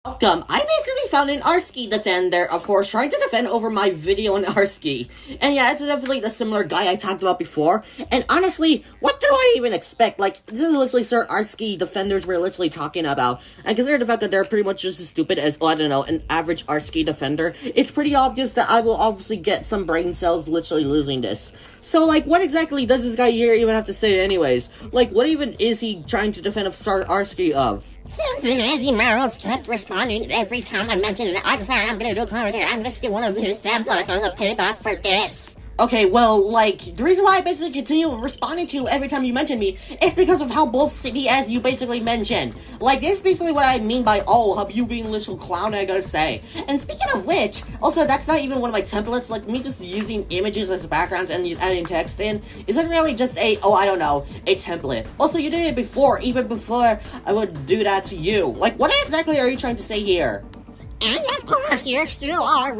Welcome. I basically found an SriArcSki defender, of course, trying to defend over my video on SriArcSki. And yeah, it's definitely the similar guy I talked about before. And honestly, what do I even expect? Like, this is literally SriArcSki defenders we're literally talking about. And consider the fact that they're pretty much just as stupid as, oh, I don't know, an average SriArcSki defender. It's pretty obvious that I will obviously get some brain cells literally losing this. So, like, what exactly does this guy here even have to say anyways? Like, what even is he trying to defend of SriArcSki of? Since Andy Merrill's kept responding every time I mention it, I decided I'm gonna do a commentary. I'm gonna steal one of his templates as a payback for this. Okay, well, like, the reason why I basically continue responding to you every time you mention me is because of how bullshitty as you basically mention. Like, this is basically what I mean by, oh, you being a little clown, I gotta say. And speaking of which, also, that's not even one of my templates. Like, me just using images as backgrounds and adding text in isn't really just a, oh, I don't know, a template. Also, you did it before, even before I would do that to you. Like, what exactly are you trying to say here? And of course, we're still in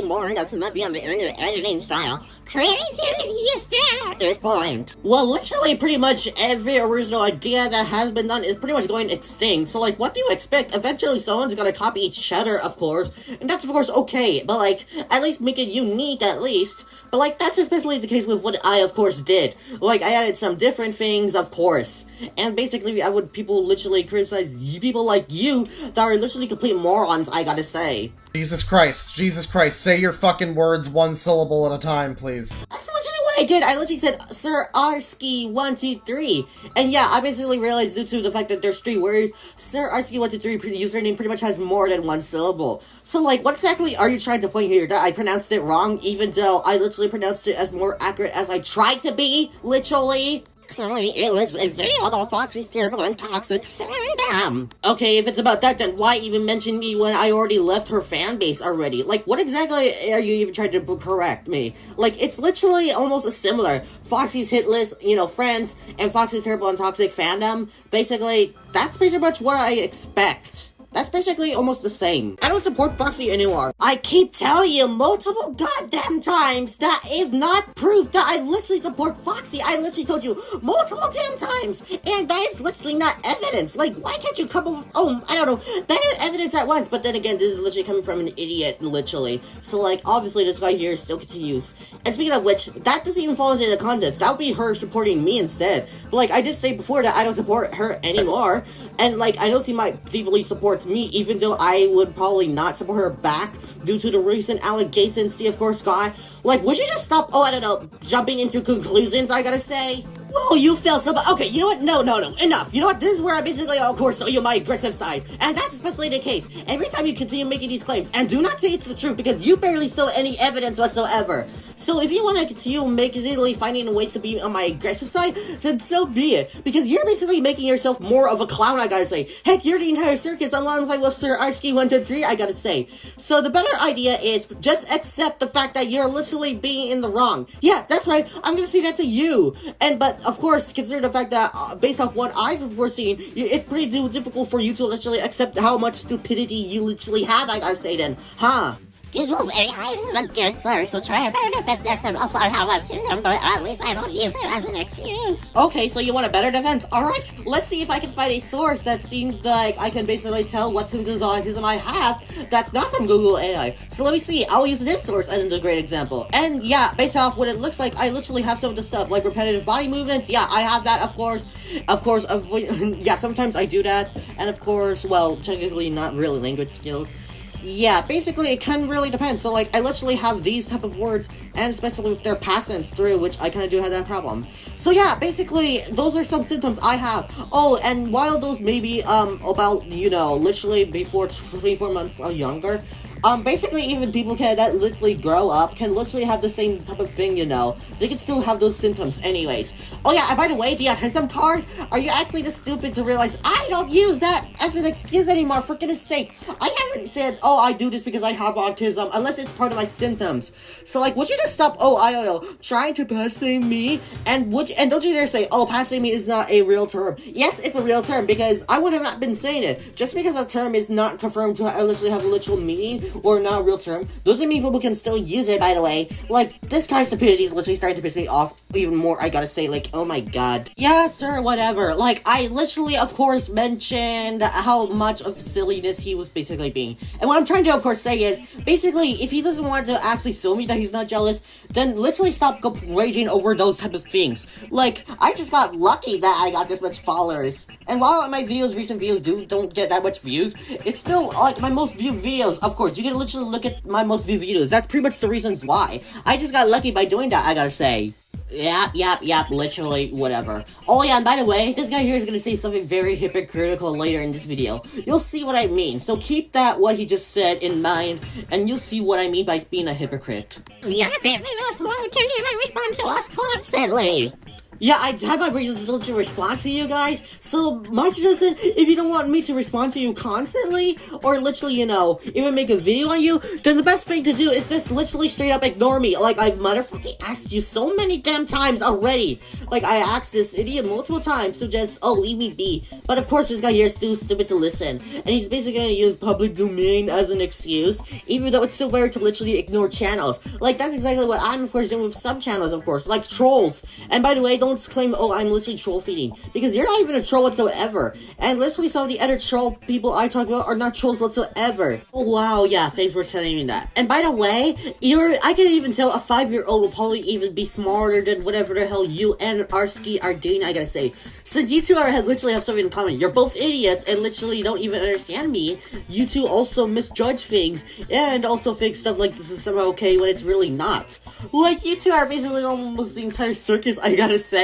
more that's might be on the editing style. Creativity is dead at this point. Well, literally pretty much every original idea that has been done is pretty much going extinct. So, like, what do you expect? Eventually someone's gonna copy each other, of course. And that's, of course, okay. But, like, at least make it unique, at least. But, like, that's especially the case with what I, of course, did. Like, I added some different things, of course. And basically, people literally criticize people like you that are literally complete morons, I gotta say. Jesus Christ, say your fucking words one syllable at a time, please. That's literally what I did. I literally said, SriArcSki123. And yeah, I basically realized due to the fact that there's 3 words, SriArcSki123 username pretty much has more than 1 syllable. So, like, what exactly are you trying to point here? That I pronounced it wrong, even though I literally pronounced it as more accurate as I tried to be? Literally? Sorry, it was a video about Foxy's terrible and toxic fandom. Okay, if it's about that, then why even mention me when I already left her fan base already? Like, what exactly are you even trying to correct me? Like, it's literally almost similar. Foxy's hit list, you know, friends, and Foxy's terrible and toxic fandom. Basically, that's pretty much what I expect. That's basically almost the same. I don't support Foxy anymore. I keep telling you multiple goddamn times that is not proof that I literally support Foxy. I literally told you multiple damn times. And that is literally not evidence. Like, why can't you come up with, oh, I don't know, better evidence at once? But then again, this is literally coming from an idiot, literally. So, like, obviously this guy here still continues. And speaking of which, that doesn't even fall into the context. That would be her supporting me instead. But, like, I did say before that I don't support her anymore. And, like, I know she might deeply support me, even though I would probably not support her back due to the recent allegations. See, of course, Scott. Like, would you just stop, oh, I don't know, jumping into conclusions, I gotta say? Well, you feel so, okay, you know what? No, enough. You know what? This is where I basically, of course, show you my aggressive side. And that's especially the case. Every time you continue making these claims, and do not say it's the truth, because you barely show any evidence whatsoever. So if you want to continue basically finding ways to be on my aggressive side, then so be it. Because you're basically making yourself more of a clown, I gotta say. Heck, you're the entire circus alongside with SriArcSki123, I gotta say. So the better idea is just accept the fact that you're literally being in the wrong. Yeah, that's right. I'm gonna say that to you. But of course, consider the fact that based off what I've foreseen, it's pretty difficult for you to literally accept how much stupidity you literally have, I gotta say then. Huh? Google's AI is a good source, so try a better defense next time. Also, I have a them, but at least I don't use it as an excuse. Okay, so you want a better defense? Alright, let's see if I can find a source that seems like I can basically tell what symptoms of autism I have that's not from Google AI. So let me see, I'll use this source as a great example. And yeah, based off what it looks like, I literally have some of the stuff, like repetitive body movements. Yeah, I have that, of course. Yeah, sometimes I do that. And of course, well, technically not really language skills. Yeah, basically, it can really depend. So, like, I literally have these type of words, and especially with their past tense through, which I kind of do have that problem. So, yeah, basically, those are some symptoms I have. Oh, and while those may be, about, you know, literally before 24 months or younger, basically, even people that literally grow up can literally have the same type of thing, you know. They can still have those symptoms anyways. Oh yeah, and by the way, the autism card, are you actually just stupid to realize I don't use that as an excuse anymore, for goodness sake. I haven't said, oh, I do this because I have autism, unless it's part of my symptoms. So, like, would you just stop, oh, I don't know, trying to pass-name me? And don't you dare say, oh, pass-name me is not a real term. Yes, it's a real term, because I would have not been saying it. Just because a term is not confirmed to literally have a literal meaning, or not a real term, doesn't mean people can still use it, by the way. Like, this guy's stupidity is literally starting to piss me off even more, I gotta say, like, oh my god. Yeah, sir, whatever. Like, I literally, of course, mentioned how much of silliness he was basically being. And what I'm trying to, of course, say is, basically, if he doesn't want to actually show me that he's not jealous, then literally stop raging over those type of things. Like, I just got lucky that I got this much followers. And while my recent videos don't get that much views, it's still, like, my most viewed videos. Of course, you can literally look at my most viewed videos. That's pretty much the reasons why. I just got lucky by doing that, I gotta say. Yep, literally, whatever. Oh yeah, and by the way, this guy here is gonna say something very hypocritical later in this video. You'll see what I mean, so keep what he just said in mind, and you'll see what I mean by being a hypocrite. Yeah, videos won't respond to us constantly. Yeah, I have my reasons to respond to you guys, so my suggestion, if you don't want me to respond to you constantly, or literally, you know, even make a video on you, then the best thing to do is just literally straight up ignore me, like I've motherfucking asked you so many damn times already. Like, I asked this idiot multiple times, so just, leave me be. But of course, this guy here is too stupid to listen, and he's basically gonna use public domain as an excuse, even though it's still better to literally ignore channels. Like, that's exactly what I'm, of course, doing with some channels, of course, like trolls. And by the way, don't claim, I'm literally troll feeding, because you're not even a troll whatsoever, and literally some of the other troll people I talk about are not trolls whatsoever. Oh wow, yeah, thanks for telling me that. And by the way, I can even tell a 5-year-old will probably even be smarter than whatever the hell you and Arski are doing, I gotta say. Since you two literally have something in common, you're both idiots and literally don't even understand me, you two also misjudge things, and also think stuff like this is somehow okay when it's really not. Like, you two are basically almost the entire circus, I gotta say.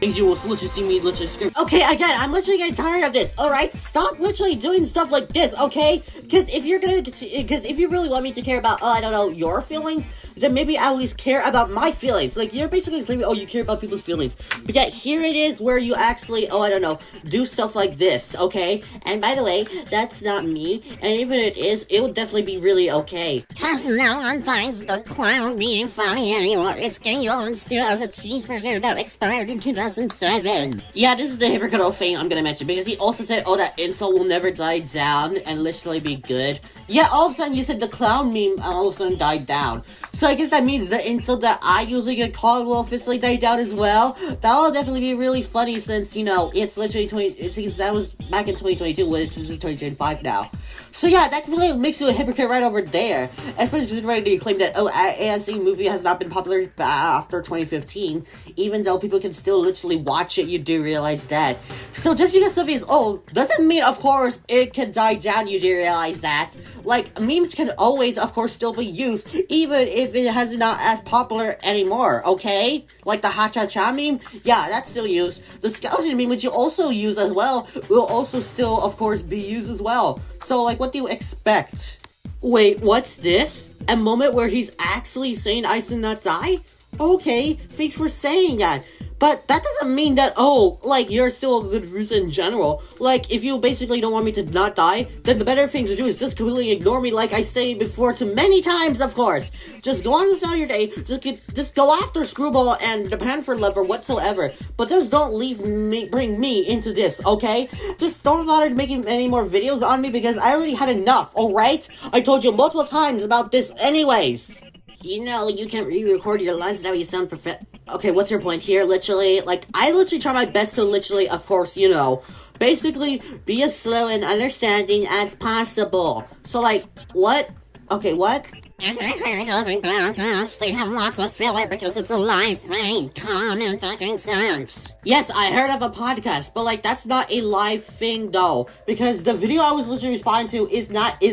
You will literally see me literally scream. Okay, again, I'm literally getting tired of this, alright? Stop literally doing stuff like this, okay? Because if you really want me to care about, I don't know, your feelings, then maybe at least care about my feelings. Like, you're basically claiming, you care about people's feelings. But yet, here it is where you actually, I don't know, do stuff like this, okay? And by the way, that's not me, and even if it is, it would definitely be really okay. Cause no one finds the clown being funny anymore. It's getting old and still has a cheeseburger that expired in 2007. Yeah, this is the hypocritical thing I'm gonna mention, because he also said, that insult will never die down and literally be good. Yeah, all of a sudden you said the clown meme all of a sudden died down. So I guess that means the insult that I usually get called will officially die down as well. That'll definitely be really funny since, it's literally since that was back in 2022, when it's 2025 now. So yeah, that really makes you a hypocrite right over there. Especially considering you claim that, ASC movie has not been popular after 2015. Even though people can still literally watch it, you do realize that. So just because something is old, doesn't mean, of course, it can die down, you do realize that. Like, memes can always, of course, still be used, even if it has not as popular anymore, okay? Like the ha-cha-cha meme, yeah, that's still used. The skeleton meme, which you also use as well, will also still, of course, be used as well. So, like, what do you expect? Wait, what's this? A moment where he's actually saying I should not die? Okay, thanks for saying that. But that doesn't mean that, you're still a good reason in general. Like, if you basically don't want me to not die, then the better thing to do is just completely ignore me, like I stated before to many times, of course. Just go on without your day, just go after Screwball and the Panther Lover whatsoever. But just don't bring me into this, okay? Just don't bother making any more videos on me, because I already had enough, alright? I told you multiple times about this anyways. You can re-record your lines now, you sound perfect. Okay, what's your point here, literally? Like, I literally try my best to literally, of course, basically be as slow and understanding as possible. So, like, what? Okay, what? They have lots of filler because it's a live thing. Common fucking sense. Yes, I heard of a podcast, but that's not a live thing though, because the video I was literally responding to is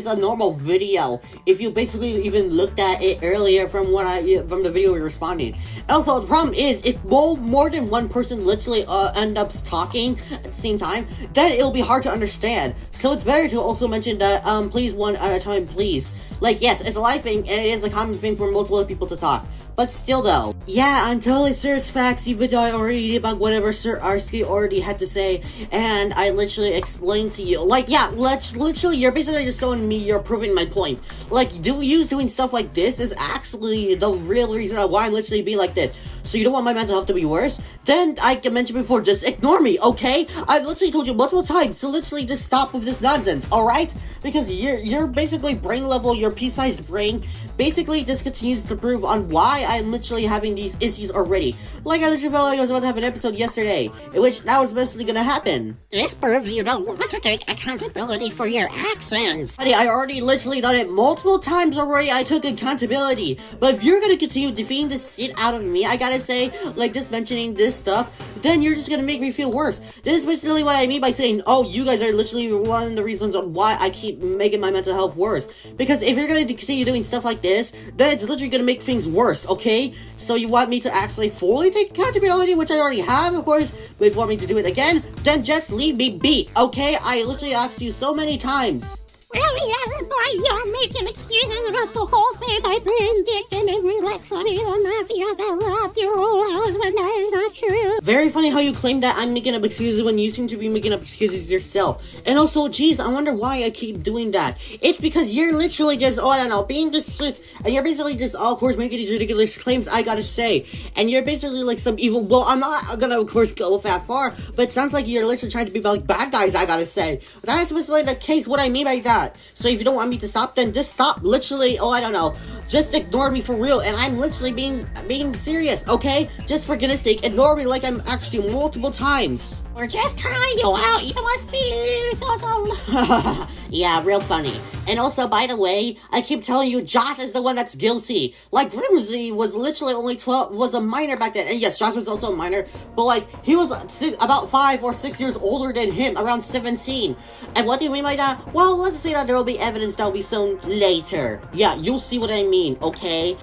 a normal video. If you basically even looked at it earlier from the video we were responding. And also, the problem is if more than one person literally end up talking at the same time, then it'll be hard to understand. So it's better to also mention that please one at a time, please. Like, yes, it's a live thing, and it is a common thing for multiple people to talk. But still, though. Yeah, I'm totally sure it's facts, even though I already debunked whatever SriArcSki already had to say, and I literally explained to you. Like, yeah, literally, you're basically just showing me you're proving my point. Like, doing stuff like this is actually the real reason why I'm literally being like this. So you don't want my mental health to be worse? Then, like I mentioned before, just ignore me, okay? I've literally told you multiple times to literally just stop with this nonsense, alright? Because you're basically brain level, your pea-sized brain, basically this continues to prove on why I'm literally having these issues already. Like I literally felt like I was about to have an episode yesterday, in which that was basically gonna happen. This proves you don't want to take accountability for your actions. Buddy, I already literally done it multiple times already. I took accountability. But if you're gonna continue defeating the shit out of me, I gotta say, like just mentioning this stuff, then you're just gonna make me feel worse. This is basically what I mean by saying, oh, you guys are literally one of the reasons on why I keep making my mental health worse. Because if you're gonna continue doing stuff like this, then it's literally gonna make things worse, okay? So you want me to actually fully take accountability, which I already have, of course, but if you want me to do it again, then just leave me be, okay? I literally asked you so many times. Really, as boy, you're making excuses about the whole thing by playing dick and then relax on me on mafia that robbed your old house when that is not true. Very funny how you claim that I'm making up excuses when you seem to be making up excuses yourself. And also, geez, I wonder why I keep doing that. It's because you're literally just, oh, I don't know, being this shit, and you're basically just, oh, of course, making these ridiculous claims I gotta say. And you're basically like some evil, well, I'm not gonna, of course, go that far, but it sounds like you're literally trying to be like bad guys, I gotta say. That is basically the case, what I mean by that. So if you don't want me to stop, then just stop. Literally, oh, I don't know. Just ignore me for real, and I'm literally being serious, okay? Just for goodness sake, ignore me like I'm actually multiple times. We're just calling you out. You must be so. Yeah, real funny. And also, by the way, I keep telling you, Josh is the one that's guilty. Like, Grimsy was literally only 12, was a minor back then. And yes, Josh was also a minor, but like, he was about 5 or 6 years older than him, around 17. And what do you mean by that? Well, let's say that there will be evidence that will be shown later. Yeah, you'll see what I mean, okay?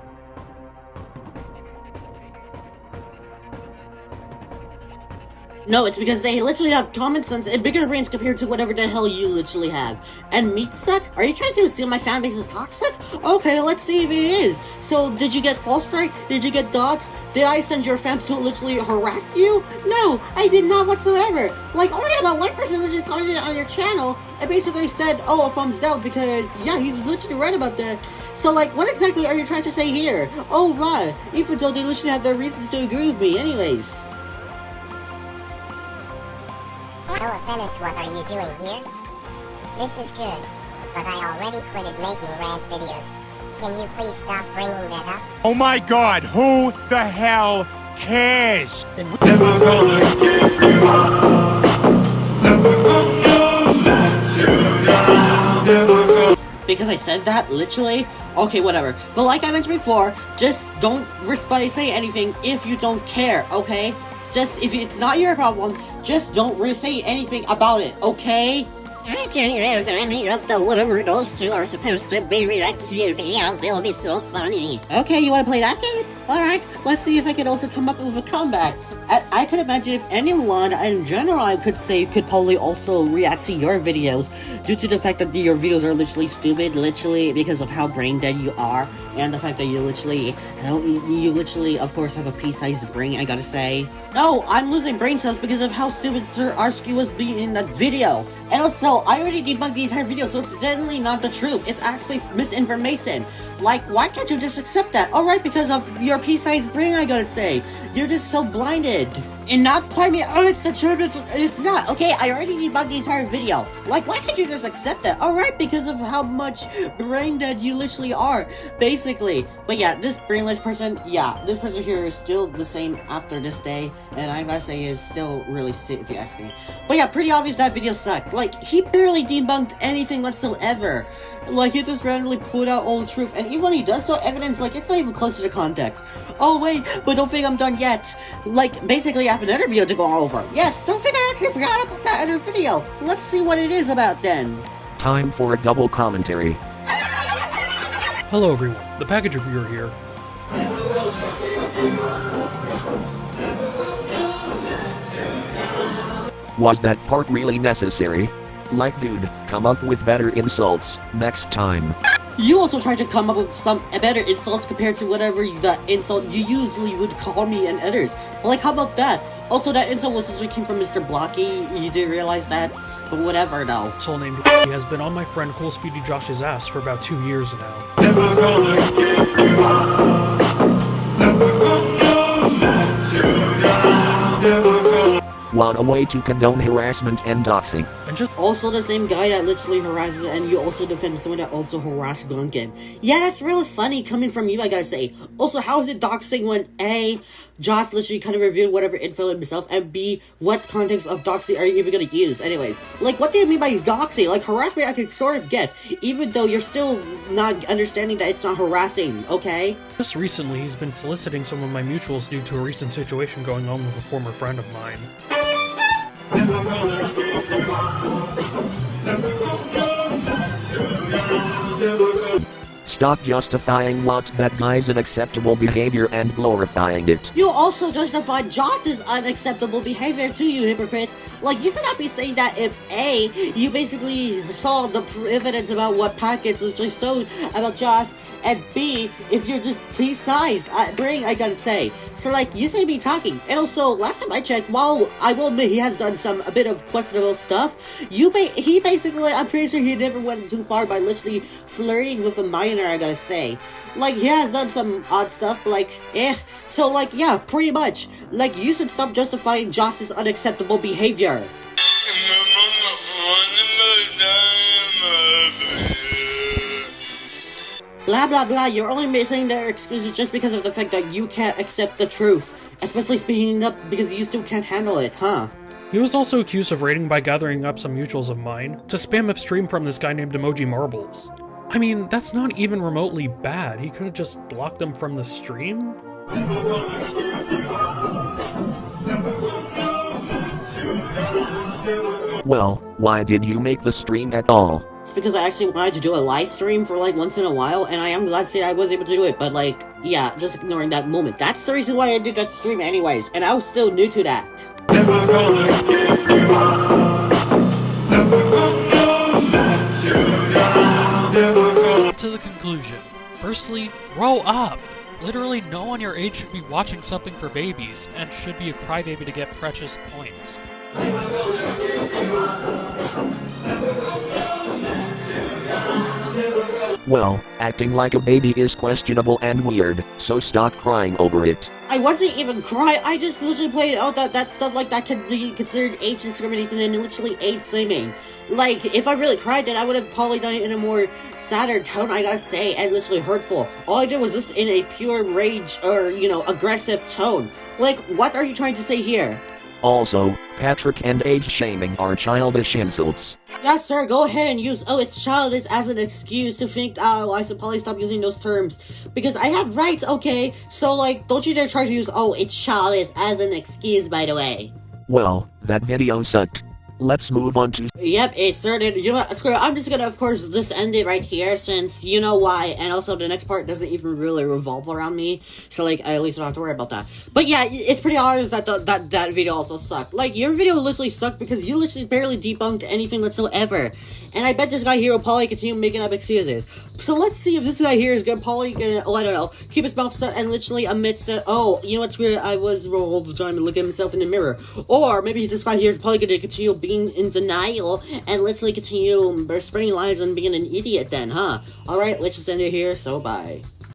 No, it's because they literally have common sense and bigger brains compared to whatever the hell you literally have. And meat suck? Are you trying to assume my fan base is toxic? Okay, let's see if it is. So, did you get false strike? Did you get dogs? Did I send your fans to literally harass you? No, I did not whatsoever. Like, only about one person literally commented on your channel and basically said, oh, a thumbs out because, yeah, he's literally right about that. So, like, what exactly are you trying to say here? Oh, right, even though they literally have their reasons to agree with me anyways. No offense, what are you doing here? This is good, but I already quitted making rant videos. Can you please stop bringing that up? Oh my god, who the hell cares? Never gonna give you up. Never gonna let you down. Never gonna. Because I said that, literally? Okay, whatever. But like I mentioned before, just don't say anything if you don't care, okay? Just, if it's not your problem, just don't say anything about it, okay? I tell you, if any of the whatever those two are supposed to be reacting to your videos, it'll be so funny. Okay, you wanna play that game? Alright, let's see if I can also come up with a comeback. I could imagine if anyone, in general, I could say, could probably also react to your videos due to the fact that your videos are literally stupid, literally, because of how brain dead you are, and the fact that you literally, of course, have a pea-sized brain, I gotta say. No, I'm losing brain cells because of how stupid SriArcSki was being in that video. And also, I already debunked the entire video, so it's definitely not the truth. It's actually misinformation. Like, why can't you just accept that? Alright, because of your pea-sized brain, I gotta say. You're just so blinded. And not claiming, oh, it's the truth, it's not. Okay, I already debunked the entire video. Like, why can't you just accept that? Alright, because of how much brain dead you literally are, basically. But yeah, this brainless person, yeah, this person here is still the same after this day, and I gotta say is still really sick if you ask me. But yeah, pretty obvious that video sucked. Like, he barely debunked anything whatsoever. Like, he just randomly put out all the truth, and even when he does so, evidence, like, it's not even close to the context. Oh, wait, but don't think I'm done yet. Like, basically, I have another video to go over. Yes, don't think I actually forgot about that other video. Let's see what it is about, then. Time for a double commentary. Hello everyone, the package reviewer here. Was that part really necessary? Like, dude, come up with better insults next time. You also tried to come up with some better insults compared to whatever the insult you usually would call me and others. Like, how about that? Also, that insult was actually came from Mr. Blocky. You did realize that? But whatever, though. Soul named he has been on my friend Cool Speedy Josh's ass for about 2 years now. Never gonna give you up. Never gonna let What a way to condone harassment and doxing. And just Also the same guy that literally harasses, and you also defend someone that also harassed Gunkin. Yeah, that's really funny coming from you, I gotta say. Also, how is it doxing when A, Josh literally kind of revealed whatever info himself, and B, what context of doxing are you even gonna use? Anyways, like, what do you mean by doxing? Like, harassment I could sort of get, even though you're still not understanding that it's not harassing, okay? Just recently, he's been soliciting some of my mutuals due to a recent situation going on with a former friend of mine. Stop justifying what that guy's unacceptable behavior and glorifying it. You also justified Josh's unacceptable behavior too, you hypocrite. Like, you should not be saying that if A, you basically saw the evidence about what packets literally showed about Josh, and B, if you're just pea-sized, I gotta say. So, like, you should be talking. And also, last time I checked, while I will admit he has done a bit of questionable stuff, he basically, I'm pretty sure he never went too far by literally flirting with a minor, I gotta say. Like, he has done some odd stuff, but like, so like, yeah, pretty much. Like, you should stop justifying Josh's unacceptable behavior. Blah blah blah, you're only missing their excuses just because of the fact that you can't accept the truth. Especially speaking up because you still can't handle it, huh? He was also accused of raiding by gathering up some mutuals of mine to spam a stream from this guy named Emoji Marbles. I mean, that's not even remotely bad. He could have just blocked them from the stream? Well, why did you make the stream at all? It's because I actually wanted to do a live stream for like once in a while, and I am glad to say I was able to do it, but like, yeah, just ignoring that moment. That's the reason why I did that stream anyways, and I was still new to that. Never gonna give you up. Never gonna let you down. Never gonna. To the conclusion. Firstly, grow up! Literally no one your age should be watching something for babies, and should be a crybaby to get precious points. Well, acting like a baby is questionable and weird, so stop crying over it. I wasn't even crying, I just literally pointed out that stuff like that can be considered age discrimination and literally age shaming. Like, if I really cried, then I would have probably done it in a more sadder tone, I gotta say, and literally hurtful. All I did was just in a pure rage or, you know, aggressive tone. Like, what are you trying to say here? Also, Patrick and age shaming are childish insults. Yes, sir, go ahead and use, oh, it's childish as an excuse to think, oh, I should probably stop using those terms. Because I have rights, okay? So, like, don't you dare try to use, oh, it's childish as an excuse, by the way. Well, that video sucked. Let's move on to... Yep, it started. You know what, screw it. I'm just gonna, of course, just end it right here, since you know why, and also the next part doesn't even really revolve around me, so, like, I at least don't have to worry about that. But yeah, it's pretty obvious that that video also sucked. Like, your video literally sucked because you literally barely debunked anything whatsoever. And I bet this guy here will probably continue making up excuses. So let's see if this guy here is probably gonna, oh, I don't know, keep his mouth shut and literally admits that, oh, you know what's weird, I was all the time to look at himself in the mirror. Or maybe this guy here is probably gonna continue being in denial and literally continue spreading lies and being an idiot then, huh? Alright, let's just end it here, so bye.